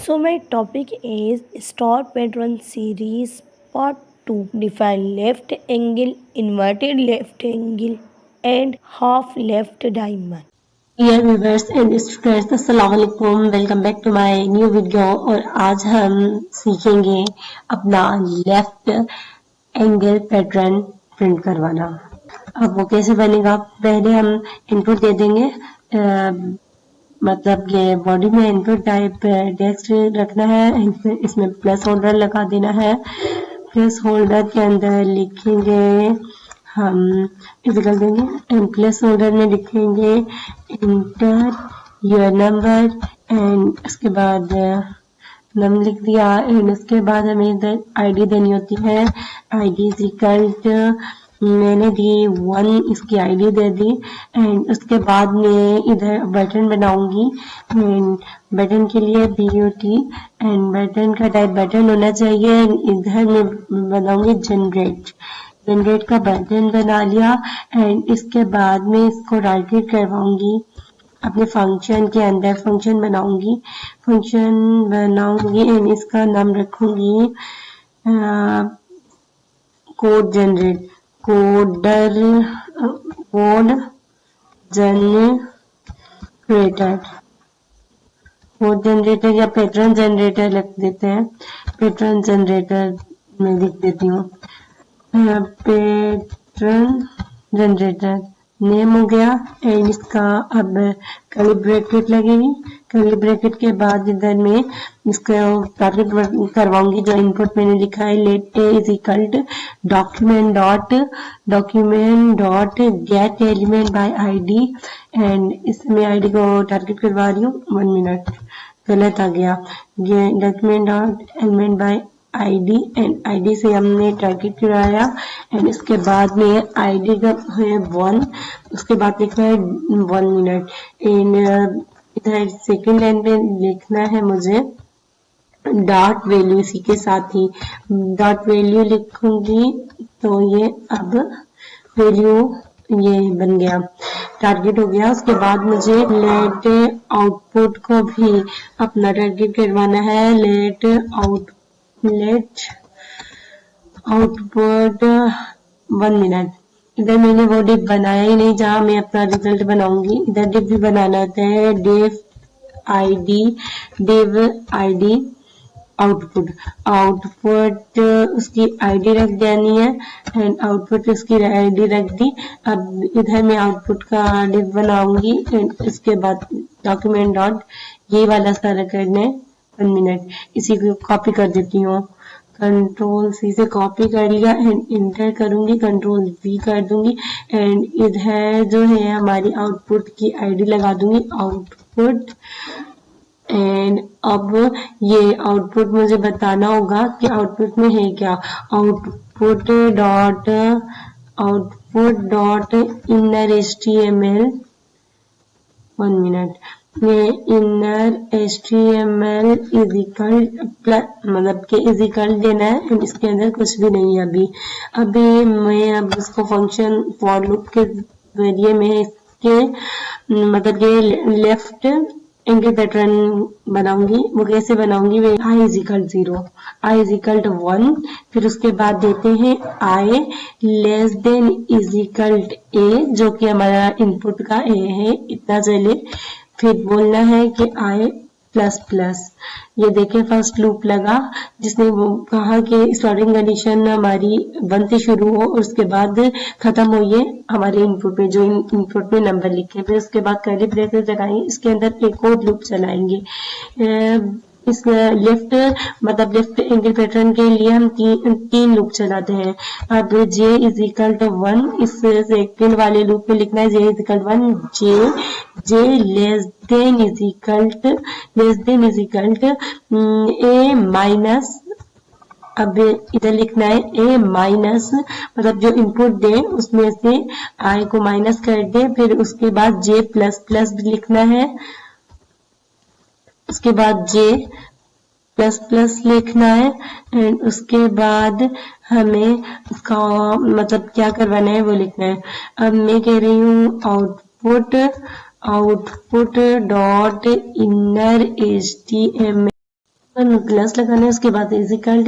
So my topic is star pattern series part 2. Define left angle, inverted left angle and half left diamond. Dear viewers and students अस्सलाम वालेकुम, welcome back to my new video. और आज हम सीखेंगे अपना left angle pattern print करवाना। अब वो कैसे बनेगा, पहले हम इनपुट दे देंगे, मतलब ये बॉडी में इनपुट टाइप टेक्स्ट रखना है, इसमें प्लस होल्डर लगा देना है। प्लस होल्डर के अंदर लिखेंगे हम इक्वल देंगे एंड प्लस होल्डर में लिखेंगे इंटर योर नंबर एंड उसके बाद नंबर लिख दिया एंड उसके बाद हमें इधर आईडी देनी होती है। आईडी इज इक्वल टू, मैंने दी 1, इसकी आईडी दे दी एंड उसके बाद मैं इधर बटन बनाऊंगी एंड बटन के लिए BUT एंड बटन का टाइप बटन होना चाहिए। इधर मैं बनाऊंगी जनरेट का बटन बना लिया एंड इसके बाद में इसको राइट क्लिक करवाऊंगी, अपने फंक्शन के अंदर फंक्शन बनाऊंगी एंड इसका नाम रखूंगी कोड जनरेटर या पैटर्न जनरेटर लिख देते हैं। पैटर्न जनरेटर में लिख देती हूँ पैटर्न जनरेटर नेम हो गया एंड इसका अब कर्ली ब्रैकेट लगेगी। कर्ली ब्रैकेट के बाद इधर में इसका टारगेट करवाऊंगी जो इनपुट मैंने लिखा है, let a is equal to document dot get element by ID and इसमें आईडी को टारगेट करवा रही हूँ। 1 मिनट गलत आ गया, document dot element by ID and ID से हमने टारगेट कराया एंड इसके बाद में आईडी का है 1, उसके बाद लिखना है 1 मिनट एंड इधर सेकंड लाइन पे लिखना है मुझे डॉट वैल्यू, इसी के साथ ही डॉट वैल्यू लिखूंगी तो ये अब वैल्यू ये बन गया, टारगेट हो गया। उसके बाद मुझे लेट आउटपुट को भी अपना टारगेट करवाना है। Let output 1 minute. इधर मैंने वो डिफ बनाया ही नहीं जहां मैं अपना रिजल्ट बनाऊंगी, इधर डिफ भी बनाना होता है। डिफ आईडी आउटपुट उसकी आईडी रख देनी है एंड आउटपुट उसकी आईडी रख दी। अब इधर मैं आउटपुट का डिफ बनाऊंगी एंड इसके बाद डॉक्यूमेंट डॉट ये वाला सारा करना है 1 मिनट। इसी को कॉपी कर देती हूँ, कंट्रोल C से कॉपी कर लिया एंड इंटर करूंगी, कंट्रोल V कर दूंगी एंड इधर जो है हमारी आउटपुट की आईडी लगा दूंगी आउटपुट एंड अब ये आउटपुट मुझे बताना होगा कि आउटपुट में है क्या। Output dot inner HTML 1 minute में इनर HTML इज इक्वल मतलब के इज इक्वल देना है एंड इसके अंदर कुछ भी नहीं है। अभी मैं अब इसको फंक्शन फॉर लूप के जरिए में इसके मतलब ये लेफ्ट एंगल पैटर्न बनाऊंगी। वो कैसे बनाऊंगी, वे i is equal 0, i is equal to 1, फिर उसके बाद देते हैं i less than is equal a जो कि हमारा इनपुट का a है, इतना चले। फिर बोलना है कि i प्लस प्लस, ये देखें फर्स्ट लूप लगा जिसने वो कहा कि स्टार्टिंग कंडीशन हमारी 1 से शुरू हो और उसके बाद खत्म हो ये हमारे इनपुट में जो इनपुट में नंबर लिखे। फिर उसके बाद कर्ली ब्रैकेट लगाएंगे, इसके अंदर एक और लूप चलाएंगे। इस लेफ्ट एंगल पैटर्न के लिए हम तीन लूप चलाते हैं। अब j इज इक्वल टू 1, इस सेकंड वाले लूप में लिखना है j is equal 1, j less than is equal to a minus, अब इधर लिखना है a माइनस मतलब जो इनपुट दे उसमें से i को माइनस कर दे, फिर उसके बाद j प्लस प्लस भी लिखना है, उसके बाद j प्लस प्लस लिखना है एंड उसके बाद हमें उसका मतलब क्या करवाना है वो लिखना है। अब मैं कह रही हूँ आउटपुट डॉट इनर HTML हम प्लस लगाना है, उसके बाद इजिकल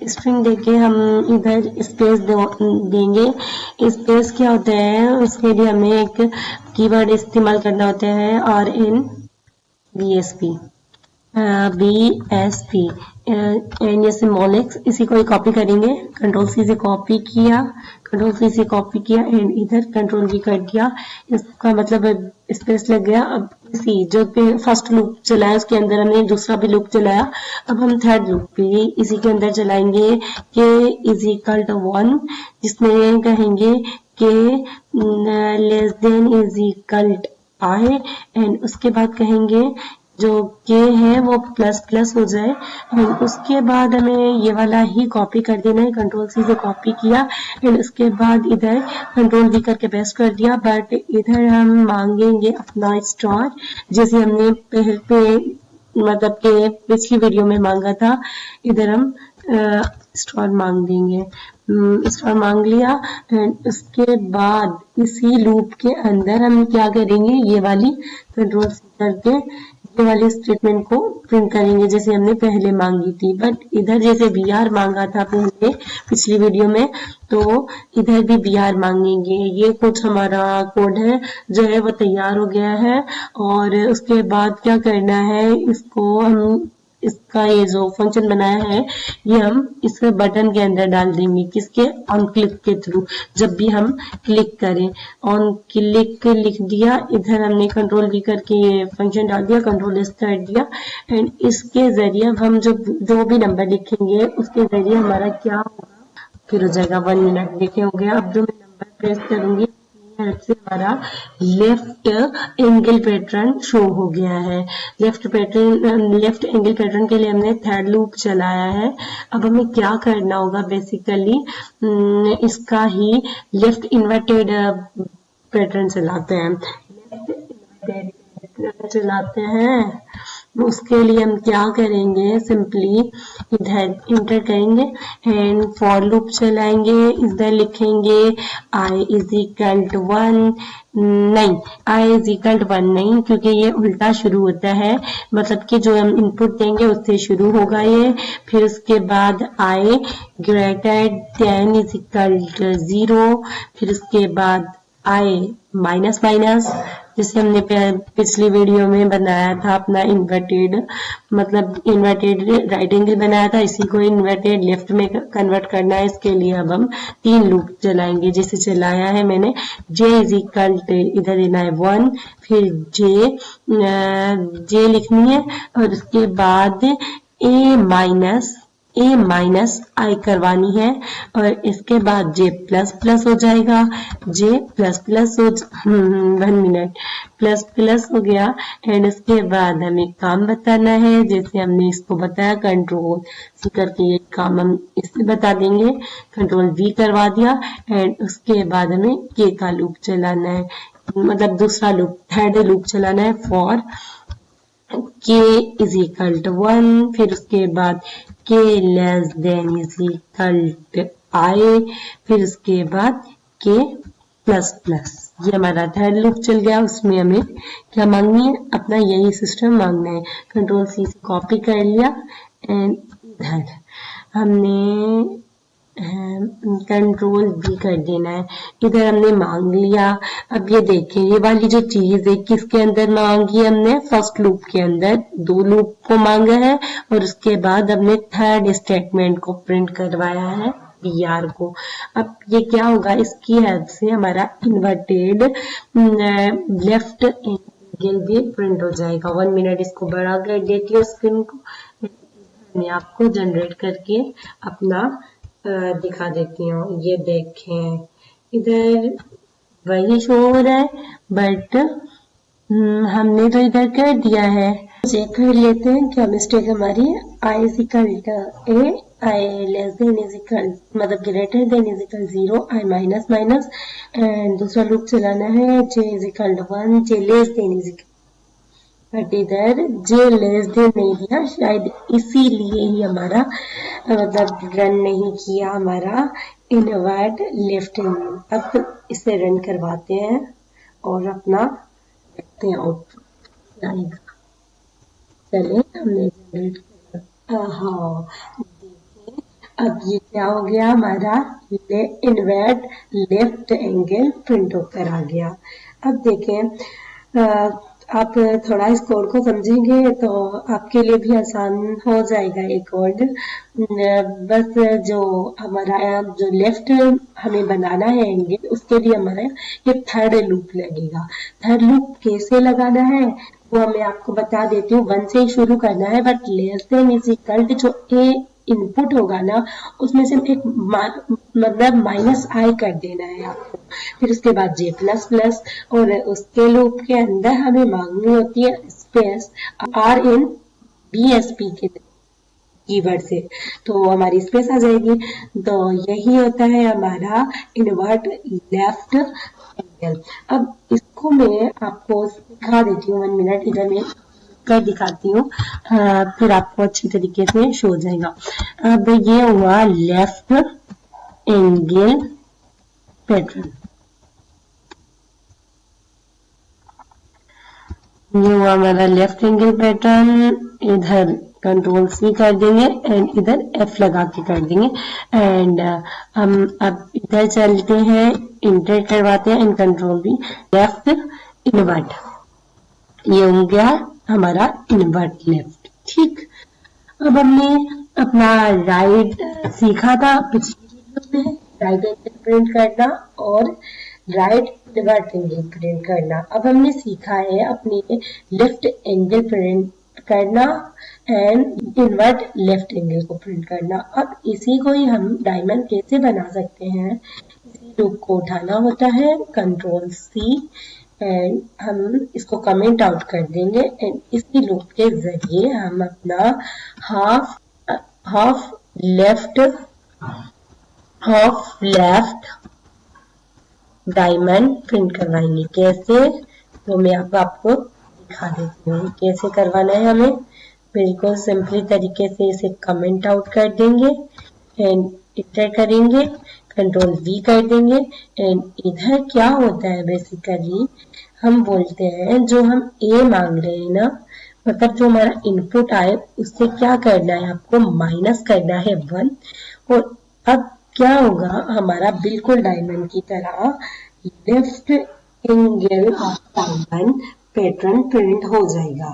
स्ट्रिंग देके हम इधर स्पेस देंगे। स्पेस क्या होता है, उसके लिए हमें एक कीवर्ड इस्तेमाल करना होता है RNBSP BSP एंड ये सिम्बॉलिक्स। इसी को कॉपी करेंगे, कंट्रोल सी से कॉपी किया, कंट्रोल सी से कॉपी किया एंड इधर कंट्रोल V कर दिया। इसका मतलब स्पेस लग गया। अब इसी जो फर्स्ट लूप चलाया उसके अंदर हमने दूसरा भी लूप चलाया। अब हम थर्ड लूप भी इसी के अंदर चलाएंगे के इज इक्वल टू 1, जिसमें कहेंगे के less than is equal I and उसके बाद कहेंगे जो के है वो प्लस प्लस हो जाए एंड उसके बाद हमें ये वाला ही कॉपी कर देना है। कंट्रोल सी से कॉपी किया एंड उसके बाद इधर कंट्रोल V करके पेस्ट कर दिया। बट इधर हम मांगेंगे अपना स्टार, जैसे हमने पहले मतलब के पिछली वीडियो में मांगा था। इधर हम स्टार मांग देंगे, स्टार मांग लिया एंड उसके बाद इसी लूप के अंदर हम क्या करेंगे, ये वाली कंट्रोल सी करके ये वाली स्टेटमेंट को प्रिंट करेंगे जैसे हमने पहले मांगी थी। बट इधर जैसे BR मांगा था पहले पिछली वीडियो में, तो इधर भी BR मांगेंगे। ये कुछ हमारा कोड है जो है वो तैयार हो गया है। और उसके बाद क्या करना है, इसको हम इसका ये जो फंक्शन बनाया है ये हम इस बटन के अंदर डाल देंगे, किसके, ऑन क्लिक के थ्रू। जब भी हम क्लिक करें ऑन क्लिक लिख दिया, इधर हमने कंट्रोल V करके ये फंक्शन डाल दिया, कंट्रोल S कर दिया एंड इसके जरिए हम जो भी नंबर लिखेंगे उसके जरिए हमारा क्या होगा, फिर हो जाएगा 1 मिनट। देखे हो गया। अब जो मैं नंबर प्रेस करूंगी हेल्प से हमारा लेफ्ट एंगल पैटर्न शो हो गया है। लेफ्ट एंगल पैटर्न के लिए हमने थर्ड लूप चलाया है। अब हमें क्या करना होगा, बेसिकली इसका ही लेफ्ट इन्वर्टेड पैटर्न चलाते हैं। चलाते हैं उसके लिए हम क्या करेंगे, सिंपली इधर इंटर करेंगे एंड फॉर लूप चलाएंगे। इधर लिखेंगे I इज इक्वल टू 1 नहीं, I इज इक्वल टू 1 नहीं, क्योंकि ये उल्टा शुरू होता है, मतलब कि जो हम इनपुट देंगे उससे शुरू होगा ये। फिर उसके बाद I greater than is equal to 0, फिर उसके बाद I माइनस माइनस, जैसे हमने पिछली वीडियो में बनाया था अपना इन्वर्टेड, मतलब इन्वर्टेड राइट एंगल बनाया था, इसी को इन्वर्टेड लेफ्ट में कन्वर्ट करना है। इसके लिए अब हम 3 लूप चलाएंगे, जैसे चलाया है मैंने। J इज इक्वल टू इधर देना है 1, फिर J लिखनी है और उसके बाद A माइनस I करवानी है और इसके बाद J प्लस प्लस हो जाएगा। J प्लस प्लस हो 1 मिनट प्लस प्लस हो गया एंड उसके बाद हमें काम बताना है, जैसे हमने इसको बताया कंट्रोल सी करके ये काम हम इससे बता देंगे। कंट्रोल V करवा दिया एंड उसके बाद हमें K का लूप चलाना है, मतलब दूसरा लूप, थर्ड लूप चलाना है for K is equal to 1, फिर उसके बाद K less than is equal to I, फिर उसके बाद K प्लस प्लस। ये हमारा थर्ड लूप चल गया। उसमें हमें क्या मांगनी है, अपना यही सिस्टम मांगना है। कंट्रोल C से कॉपी कर लिया एंड इधर हमने कंट्रोल V कर देना है। इधर हमने मांग लिया। अब ये देखें, ये वाली जो चीज है किसके अंदर मांगी हमने, फर्स्ट लूप के अंदर 2 लूप को मांगा है और उसके बाद हमने थर्ड स्टेटमेंट को प्रिंट करवाया है BR को। अब ये क्या होगा, इसकी हेल्प से हमारा इन्वर्टेड लेफ्ट एंगल भी प्रिंट हो जाएगा। 1 मिनट इसको बड़ा कर देती हूँ स्क्रीन को, मैं आपको जनरेट करके अपना दिखा देती हूँ। ये देखें, इधर वही शो हो रहा है बट हमने तो इधर कर दिया है। चेक कर लेते हैं क्या मिस्टेक हमारी है। I is equal to A, I less than is equal मतलब greater than is equal 0, I minus minus and दूसरा लूप चलाना है। J is equal to 1, J less than is equal, but इधर J लेस देन नहीं दिया, शायद इसीलिए ही हमारा मतलब रन नहीं किया हमारा इनवर्ट लेफ्ट एंगल। अब इसे रन करवाते हैं और अपना देखते हैं आउटपुट आएगा। चले हमने जनरेट किया, हाँ, अब ये क्या हो गया हमारा इन्वर्ट लेफ्ट एंगल प्रिंट होकर आ गया। अब देखें आप थोड़ा इस कोड को समझेंगे तो आपके लिए भी आसान हो जाएगा ये कोड। बस जो हमारा जो लेफ्ट हमें बनाना है एंगल उसके लिए हमारा ये थर्ड लूप लगेगा। थर्ड लूप कैसे लगाना है वो मैं आपको बता देती हूँ। 1 से ही शुरू करना है but less than is equal to जो ए इनपुट होगा ना उसमें से एक मतलब माइनस आई कर देना है आपको। फिर उसके बाद जे प्लस प्लस और उसके लूप के अंदर हमें मांगनी होती है स्पेस आर इन बी एस पी के कीवर्ड से, तो हमारी स्पेस आ जाएगी। तो यही होता है हमारा इन्वर्ट लेफ्ट एंगल। अब इसको मैं आपको दिखा देती हूँ 1 मिनट, इधर मैं कर दिखाती हूँ, फिर आपको अच्छी तरीके से शो हो जाएगा। अब ये हुआ लेफ्ट एंगल पैटर्न, ये हुआ हमारा लेफ्ट एंगल पैटर्न। इधर कंट्रोल सी कर देंगे एंड इधर एफ लगा के कर देंगे एंड हम अब इधर चलते हैं, इंटर करवाते हैं एंड कंट्रोल भी लेफ्ट इन्वर्ट, ये हो गया हमारा इन्वर्ट लेफ्ट। ठीक, अब हमने अपना राइट सीखा था पिछली वीडियो में, राइट एंगल प्रिंट करना और राइट इन्वर्ट एंगल प्रिंट करना। अब हमने सीखा है अपने लेफ्ट एंगल प्रिंट करना एंड इन्वर्ट लेफ्ट एंगल को प्रिंट करना। अब इसी को ही हम डायमंड कैसे बना सकते हैं, इसी लूप को उठाना होता है, कंट्रोल सी एंड हम इसको कमेंट आउट कर देंगे एंड इसी लूप के जरिए हम अपना हाफ लेफ्ट डायमंड प्रिंट करवाएंगे। कैसे, तो मैं अब आपको दिखा देती हूँ कैसे करवाना है हमें। बिल्कुल सिंपली तरीके से इसे कमेंट आउट कर देंगे एंड इंटर करेंगे, कंट्रोल वी कर देंगे एंड इधर क्या होता है बेसिकली हम बोलते हैं जो हम ए मांग रहे हैं ना, मतलब जो हमारा इनपुट आए उससे क्या करना है, आपको माइनस करना है 1 और अब क्या होगा हमारा बिल्कुल डायमंड की तरह left angle of diamond pattern print हो जाएगा।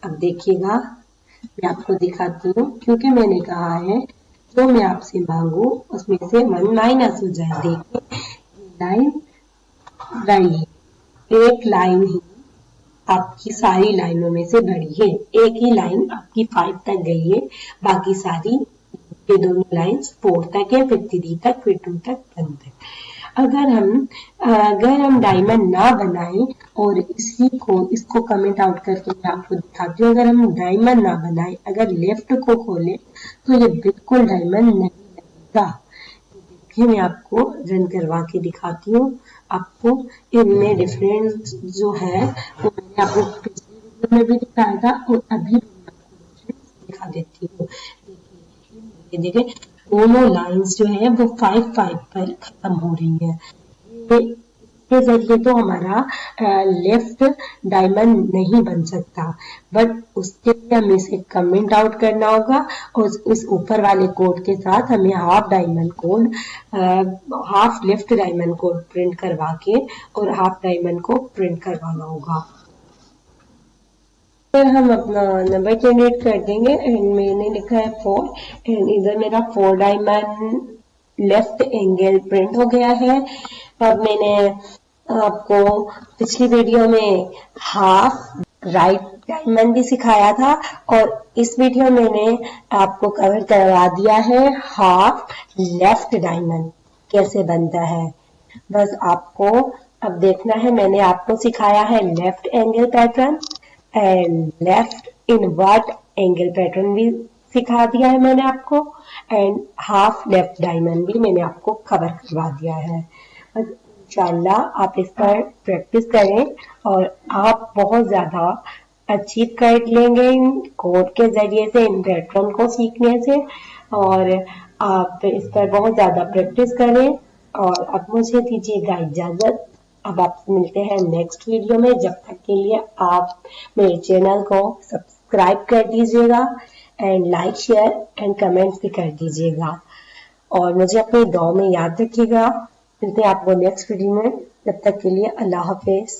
अब देखिएगा मैं आपको दिखाती हूँ, क्योंकि मैंने कहा है जो मैं आपसे मांगू उसमें से 1 माइनस हो जाए। देखिए लाइन रही, एक लाइन ही आपकी सारी लाइनों में से बड़ी है, एक ही लाइन आपकी 5 तक गई है, बाकी सारी ये दोनों लाइंस 4 तक है, फिर 3 तक, फिर 2 तक, 1 तक। अगर हम डायमंड ना बनाएं और इसको कमेंट आउट करके मैं आपको दिखाती हूँ, अगर हम डायमंड ना बनाएं, अगर लेफ्ट को खोलें तो ये बिल्कुल डायमंड नहीं लगेगा। देखिए मैं आपको रन करवा के दिखाती हूँ, आपको इनमें डिफरेंस जो है वो मैंने आपको पिछली वीडियो में भी दिखाया था और अभी भी मैं आपको दिखा देती हूँ। देखिए दोनों लाइंस जो है वो 5-5 पर खत्म हो रही है। इसके जरिए तो हमारा लेफ्ट डायमंड नहीं बन सकता, बट उसके लिए हमें इसे कमेंट आउट करना होगा और इस ऊपर वाले कोड के साथ हमें half left diamond code print करवा के और हाफ डायमंड को प्रिंट करवाना होगा। फिर हम अपना नंबर जनरेट कर देंगे एंड मैंने लिखा है 4 एंड इधर मेरा 4 डायमंड लेफ्ट एंगल प्रिंट हो गया है। अब मैंने आपको पिछली वीडियो में हाफ राइट डायमंड भी सिखाया था और इस वीडियो में मैंने आपको कवर करवा दिया है हाफ लेफ्ट डायमंड कैसे बनता है। बस आपको अब देखना है, मैंने आपको सिखाया है left angle pattern and left invert angle pattern भी सिखा दिया है मैंने आपको एंड हाफ लेफ्ट डायमंड भी मैंने आपको कवर करवा दिया है। इंशाल्लाह आप इस पर प्रैक्टिस करें और आप बहुत ज्यादा अचीव कर लेंगे इन कोड के जरिए से, इन पैटर्न को सीखने से, और आप इस पर बहुत ज्यादा प्रैक्टिस करें। और अब मुझे दीजिएगा इजाजत, अब आपसे मिलते हैं नेक्स्ट वीडियो में। जब तक के लिए आप मेरे चैनल को सब्सक्राइब कर दीजिएगा and like share and comments भी कर दीजिएगा और मुझे अपनी दुआ में याद रखिएगा। मिलते हैं आपको नेक्स्ट वीडियो में, तब तक के लिए अल्लाह हाफिज।